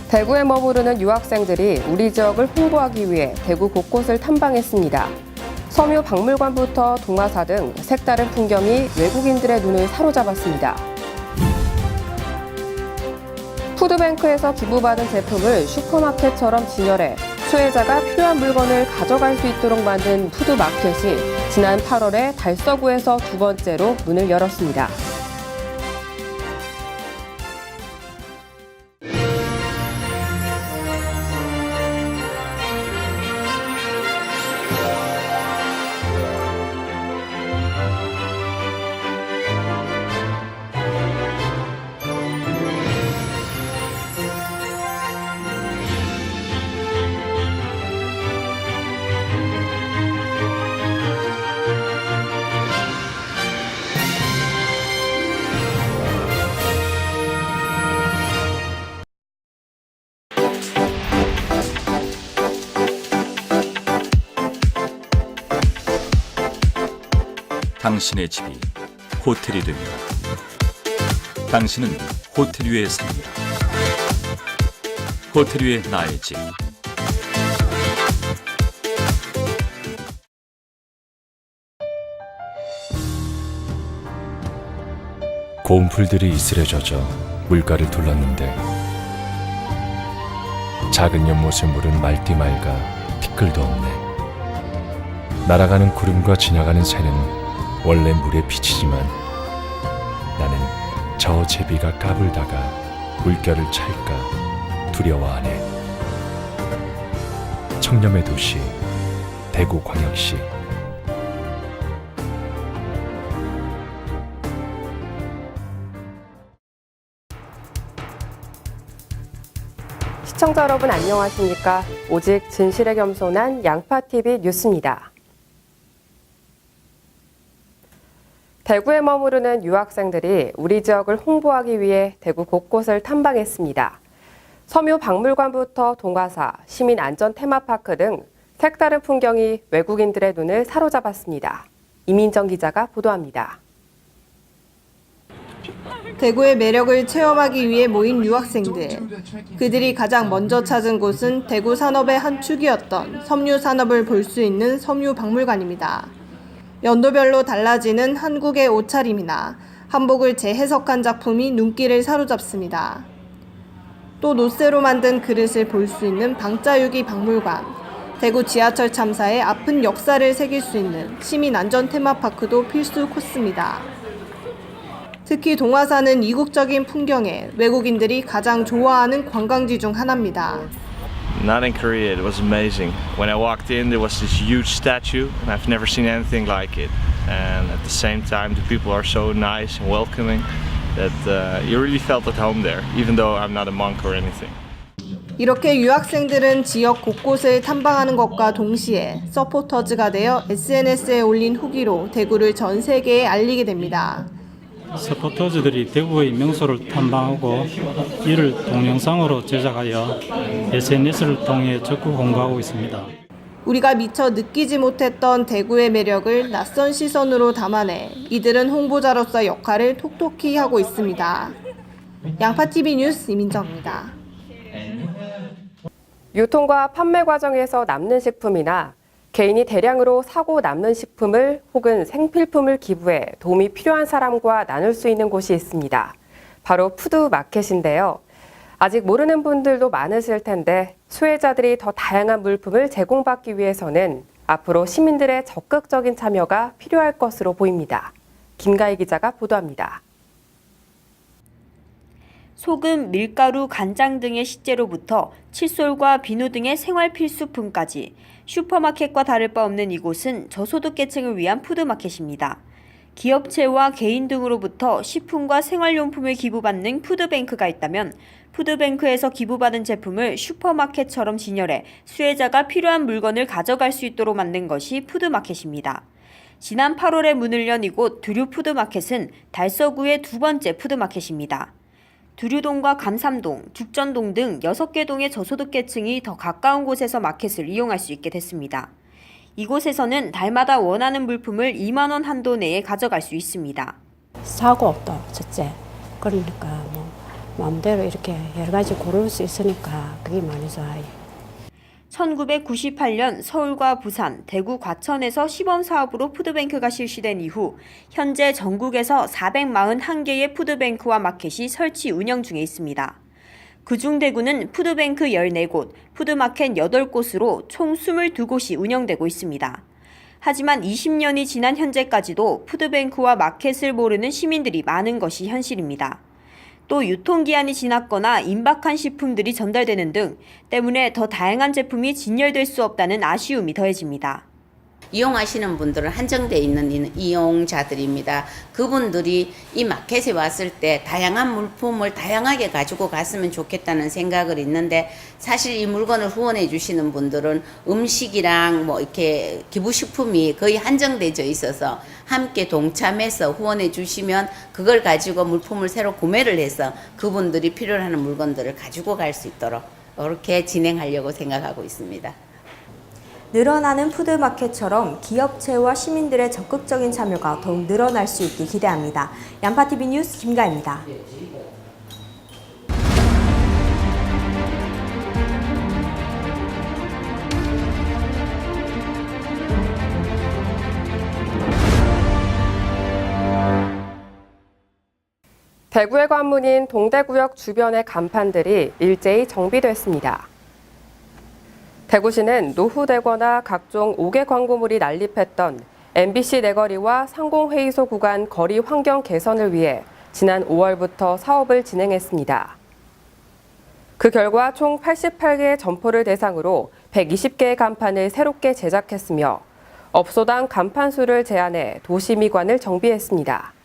대구에 머무르는 유학생들이 우리 지역을 홍보하기 위해 대구 곳곳을 탐방했습니다. 섬유 박물관부터 동화사 등 색다른 풍경이 외국인들의 눈을 사로잡았습니다. 푸드뱅크에서 기부받은 제품을 슈퍼마켓처럼 진열해 수혜자가 필요한 물건을 가져갈 수 있도록 만든 푸드마켓이 지난 8월에 달서구에서 두 번째로 문을 열었습니다. 당신의 집이 호텔이 됩니다. 당신은 호텔 위에 삽니다. 호텔 위에 나의 집. 고운 풀들이 이슬에 젖어 물가를 둘렀는데 작은 연못을 물은 말띠 맑아 티끌도 없네. 날아가는 구름과 지나가는 새는 원래 물에 비치지만 나는 저 제비가 까불다가 물결을 찰까 두려워하네. 청렴의 도시 대구광역시. 시청자 여러분 안녕하십니까? 오직 진실에 겸손한 양파TV 뉴스입니다. 대구에 머무르는 유학생들이 우리 지역을 홍보하기 위해 대구 곳곳을 탐방했습니다. 섬유 박물관부터 동화사, 시민안전 테마파크 등 색다른 풍경이 외국인들의 눈을 사로잡았습니다. 이민정 기자가 보도합니다. 대구의 매력을 체험하기 위해 모인 유학생들. 그들이 가장 먼저 찾은 곳은 대구 산업의 한 축이었던 섬유 산업을 볼 수 있는 섬유 박물관입니다. 연도별로 달라지는 한국의 옷차림이나 한복을 재해석한 작품이 눈길을 사로잡습니다. 또 노쇠로 만든 그릇을 볼 수 있는 방자유기 박물관, 대구 지하철 참사의 아픈 역사를 새길 수 있는 시민안전 테마파크도 필수 코스입니다. 특히 동화사는 이국적인 풍경에 외국인들이 가장 좋아하는 관광지 중 하나입니다. Not in Korea, it was amazing. When I walked in, there was this huge statue, and I've never seen anything like it. And at the same time, the people are so nice and welcoming that you really felt at home there, even though I'm not a monk or anything. 이렇게 유학생들은 지역 곳곳을 탐방하는 것과 동시에 서포터즈가 되어 SNS에 올린 후기로 대구를 전 세계에 알리게 됩니다. 서포터즈들이 대구의 명소를 탐방하고 이를 동영상으로 제작하여 SNS를 통해 적극 홍보하고 있습니다. 우리가 미처 느끼지 못했던 대구의 매력을 낯선 시선으로 담아내 이들은 홍보자로서 역할을 톡톡히 하고 있습니다. 양파TV 뉴스 이민정입니다. 유통과 판매 과정에서 남는 식품이나 개인이 대량으로 사고 남는 식품을 혹은 생필품을 기부해 도움이 필요한 사람과 나눌 수 있는 곳이 있습니다. 바로 푸드마켓인데요. 아직 모르는 분들도 많으실 텐데 수혜자들이 더 다양한 물품을 제공받기 위해서는 앞으로 시민들의 적극적인 참여가 필요할 것으로 보입니다. 김가희 기자가 보도합니다. 소금, 밀가루, 간장 등의 식재료부터 칫솔과 비누 등의 생활 필수품까지 슈퍼마켓과 다를 바 없는 이곳은 저소득계층을 위한 푸드마켓입니다. 기업체와 개인 등으로부터 식품과 생활용품을 기부받는 푸드뱅크가 있다면 푸드뱅크에서 기부받은 제품을 슈퍼마켓처럼 진열해 수혜자가 필요한 물건을 가져갈 수 있도록 만든 것이 푸드마켓입니다. 지난 8월에 문을 연 이곳 두류푸드마켓은 달서구의 두 번째 푸드마켓입니다. 두류동과 감삼동, 죽전동 등 6개 동의 저소득계층이 더 가까운 곳에서 마켓을 이용할 수 있게 됐습니다. 이곳에서는 달마다 원하는 물품을 2만 원 한도 내에 가져갈 수 있습니다. 사고 또 첫째. 그러니까 마음대로 이렇게 여러 가지 고를 수 있으니까 그게 많이 좋아요. 1998년 서울과 부산, 대구, 과천에서 시범사업으로 푸드뱅크가 실시된 이후 현재 전국에서 441개의 푸드뱅크와 마켓이 설치 운영 중에 있습니다. 그중 대구는 푸드뱅크 14곳, 푸드마켓 8곳으로 총 22곳이 운영되고 있습니다. 하지만 20년이 지난 현재까지도 푸드뱅크와 마켓을 모르는 시민들이 많은 것이 현실입니다. 또 유통기한이 지났거나 임박한 식품들이 전달되는 등 때문에 더 다양한 제품이 진열될 수 없다는 아쉬움이 더해집니다. 이용하시는 분들은 한정되어 있는 이용자들입니다. 그분들이 이 마켓에 왔을 때 다양한 물품을 다양하게 가지고 갔으면 좋겠다는 생각을 있는데 사실 이 물건을 후원해 주시는 분들은 음식이랑 뭐 이렇게 기부식품이 거의 한정되어 있어서 함께 동참해서 후원해 주시면 그걸 가지고 물품을 새로 구매를 해서 그분들이 필요로 하는 물건들을 가지고 갈 수 있도록 이렇게 진행하려고 생각하고 있습니다. 늘어나는 푸드마켓처럼 기업체와 시민들의 적극적인 참여가 더욱 늘어날 수 있길 기대합니다. 양파TV 뉴스 김가입니다. 대구의 관문인 동대구역 주변의 간판들이 일제히 정비됐습니다. 대구시는 노후되거나 각종 5개 광고물이 난립했던 MBC 내거리와 상공회의소 구간 거리 환경 개선을 위해 지난 5월부터 사업을 진행했습니다. 그 결과 총 88개의 점포를 대상으로 120개의 간판을 새롭게 제작했으며 업소당 간판 수를 제한해 도시미관을 정비했습니다.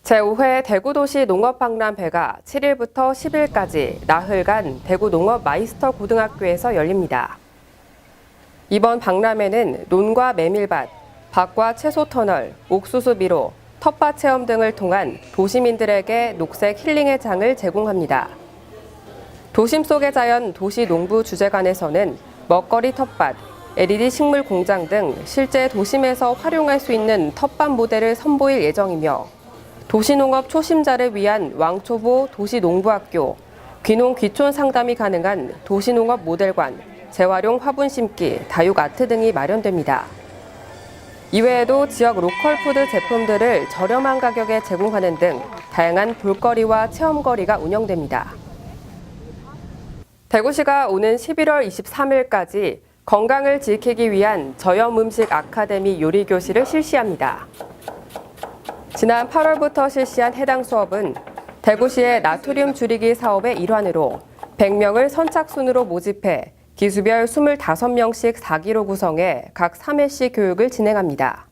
제5회 대구도시 농업박람회가 7일부터 10일까지 나흘간 대구 농업 마이스터 고등학교에서 열립니다. 이번 박람회는 논과 메밀밭, 밭과 채소 터널, 옥수수 미로, 텃밭 체험 등을 통한 도시민들에게 녹색 힐링의 장을 제공합니다. 도심 속의 자연 도시농부 주제관에서는 먹거리 텃밭, LED 식물 공장 등 실제 도심에서 활용할 수 있는 텃밭 모델을 선보일 예정이며 도시농업 초심자를 위한 왕초보 도시농부학교, 귀농 귀촌 상담이 가능한 도시농업 모델관, 재활용 화분 심기, 다육 아트 등이 마련됩니다. 이외에도 지역 로컬 푸드 제품들을 저렴한 가격에 제공하는 등 다양한 볼거리와 체험거리가 운영됩니다. 대구시가 오는 11월 23일까지 건강을 지키기 위한 저염음식 아카데미 요리교실을 실시합니다. 지난 8월부터 실시한 해당 수업은 대구시의 나트륨 줄이기 사업의 일환으로 100명을 선착순으로 모집해 기수별 25명씩 4기로 구성해 각 3회씩 교육을 진행합니다.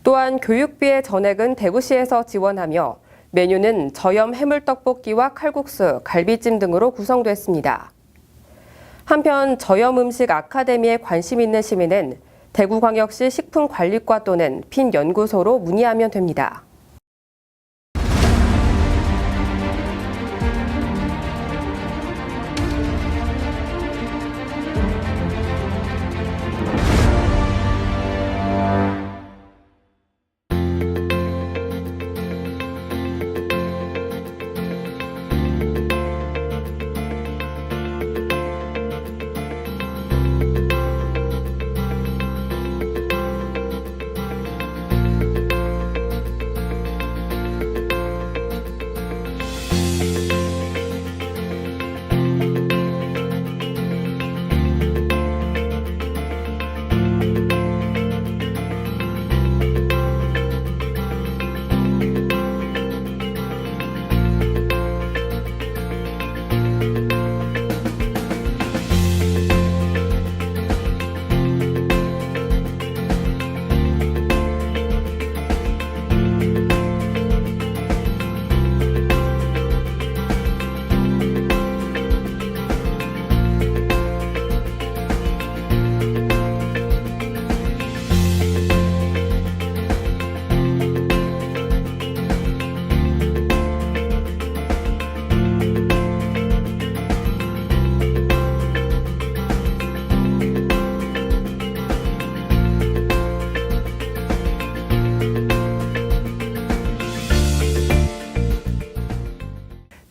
또한 교육비의 전액은 대구시에서 지원하며 메뉴는 저염 해물떡볶이와 칼국수, 갈비찜 등으로 구성됐습니다. 한편 저염 음식 아카데미에 관심 있는 시민은 대구광역시 식품관리과 또는 핀연구소로 문의하면 됩니다.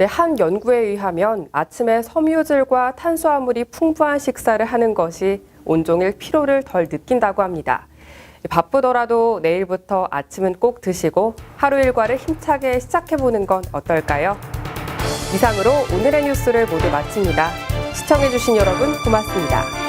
네, 한 연구에 의하면 아침에 섬유질과 탄수화물이 풍부한 식사를 하는 것이 온종일 피로를 덜 느낀다고 합니다. 바쁘더라도 내일부터 아침은 꼭 드시고 하루 일과를 힘차게 시작해보는 건 어떨까요? 이상으로 오늘의 뉴스를 모두 마칩니다. 시청해주신 여러분 고맙습니다.